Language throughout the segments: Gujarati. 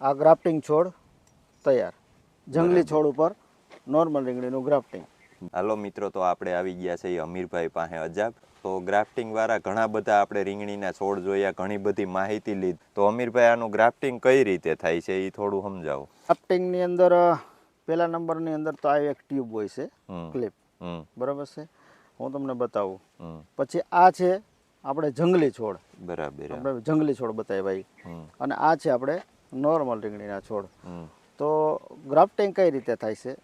આ ગ્રાફ્ટિંગ છોડ તૈયાર. જંગલી છોડ ઉપર નોર્મલ રીંગણીનું ગ્રાફ્ટિંગ. હાલો મિત્રો, તો આપણે આવી ગયા છે અમીરભાઈ પાસે અજાબ. તો ગ્રાફ્ટિંગ વાળા ઘણા બધા આપણે રીંગણીના છોડ જોયા, ઘણી બધી માહિતી લીધી. તો અમીરભાઈ, આનું ગ્રાફ્ટિંગ કઈ રીતે થાય છે એ થોડું સમજાવો. ગ્રાફ્ટિંગની અંદર પહેલા નંબરની અંદર તો આ એક ટ્યુબ હોય છે, ક્લિપ, બરાબર છે. હું તમને બતાવું. પછી આ છે આપણે જંગલી છોડ, બરાબર, આપણે જંગલી છોડ બતાવ્યા ભાઈ. અને આ છે આપણે નોર્મલ રીંગણીના છોડ. તો ગ્રાફ્ટિંગ કઈ રીતે થાય છે?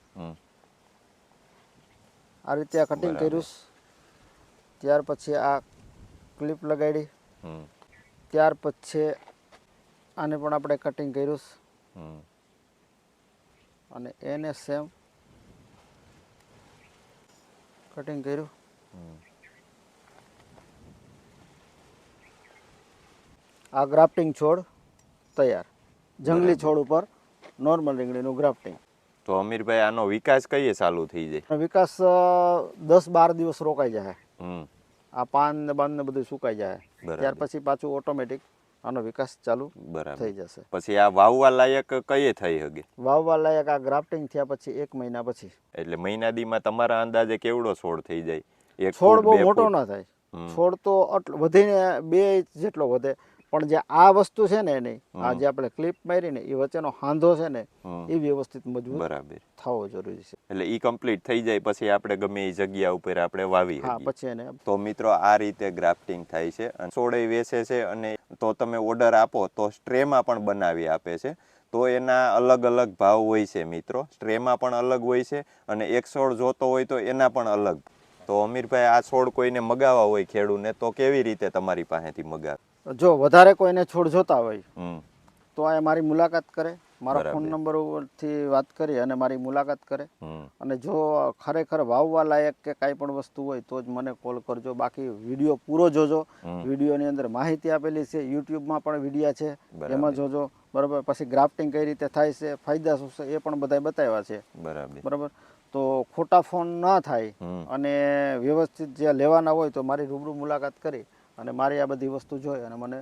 આ રીતે આ કટિંગ કર્યું, ત્યાર પછી આ ક્લિપ લગાડી, ત્યાર પછી આને પણ આપણે કટિંગ કર્યું અને એને સેમ કટિંગ કર્યું. આ ગ્રાફ્ટિંગ છોડ તૈયાર. જંગલી છોડ ઉપર નોર્મલ રીંગણીનું ગ્રાફ્ટિંગ. તો અમીરભાઈ, આનો વિકાસ કઈ ચાલુ થઈ જાય? વિકાસ 10-12 દિવસ રોકાઈ જાય. આ પાન ને બાન ને બધું સુકાઈ જાય. ત્યાર પછી પાછું ઓટોમેટિક આનો વિકાસ ચાલુ થઈ જશે. પછી આ વાવવા લાયક કઈ થઈ શકે? વાવવા લાયક આ ગ્રાફ્ટિંગ થયા પછી 1 મહિના પછી. એટલે મહિના દીમાં તમારા અંદાજે કેવડો છોડ થઈ જાય? છોડ બહુ મોટો ના થાય. છોડ તો વધીને 2 ઇંચ જેટલો વધે. પણ જે આ વસ્તુ છે ને એની, આ જે આપણે ક્લિપ મારી ને એ વચ્ચેનો હાંધો છે ને, એ વ્યવસ્થિત મજબૂત થવો જરૂરી છે. એટલે ઈ કમ્પ્લીટ થઈ જાય પછી આપણે ગમે એ જગ્યા ઉપર આપણે વાવી. હા, પછી એને. તો મિત્રો, આ રીતે ગ્રાફ્ટિંગ થાય છે. અને છોડે વેચે છે. અને તો તમે ઓર્ડર આપો તો સ્ટ્રેમાં પણ બનાવી આપે છે. તો એના અલગ અલગ ભાવ હોય છે મિત્રો. સ્ટ્રેમાં પણ અલગ હોય છે અને એક છોડ જોતો હોય તો એના પણ અલગ. તો અમીરભાઈ, આ છોડ કોઈને મગાવવા હોય ખેડૂને, તો કેવી રીતે તમારી પાસેથી મગાવે? જો વધારે કોઈને છોડ જોતા હોય તો આ મારી મુલાકાત કરે, મારા ફોન નંબર ઉપરથી વાત કરી અને મારી મુલાકાત કરે. અને જો ખરેખર વાવવા લાયક કે કાંઈ પણ વસ્તુ હોય તો જ મને કોલ કરજો. બાકી વિડીયો પૂરો જોજો. વિડીયોની અંદર માહિતી આપેલી છે, યુટ્યુબમાં પણ વિડીયા છે, એમાં જોજો. બરાબર. પછી ગ્રાફ્ટિંગ કઈ રીતે થાય છે, ફાયદા શું છે, એ પણ બધા બતાવ્યા છે. બરાબર. તો ખોટા ફોન ના થાય અને વ્યવસ્થિત જે લેવાના હોય તો મારી રૂબરૂ મુલાકાત કરી અને મારી આ બધી વસ્તુ જોઈ અને મને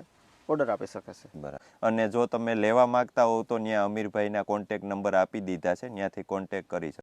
ઓર્ડર આપી શકે છે. બરાબર. અને જો તમે લેવા માંગતા હો તો ત્યાં અમીરભાઈના કોન્ટેક નંબર આપી દીધા છે, ત્યાંથી કોન્ટેક કરી શકો.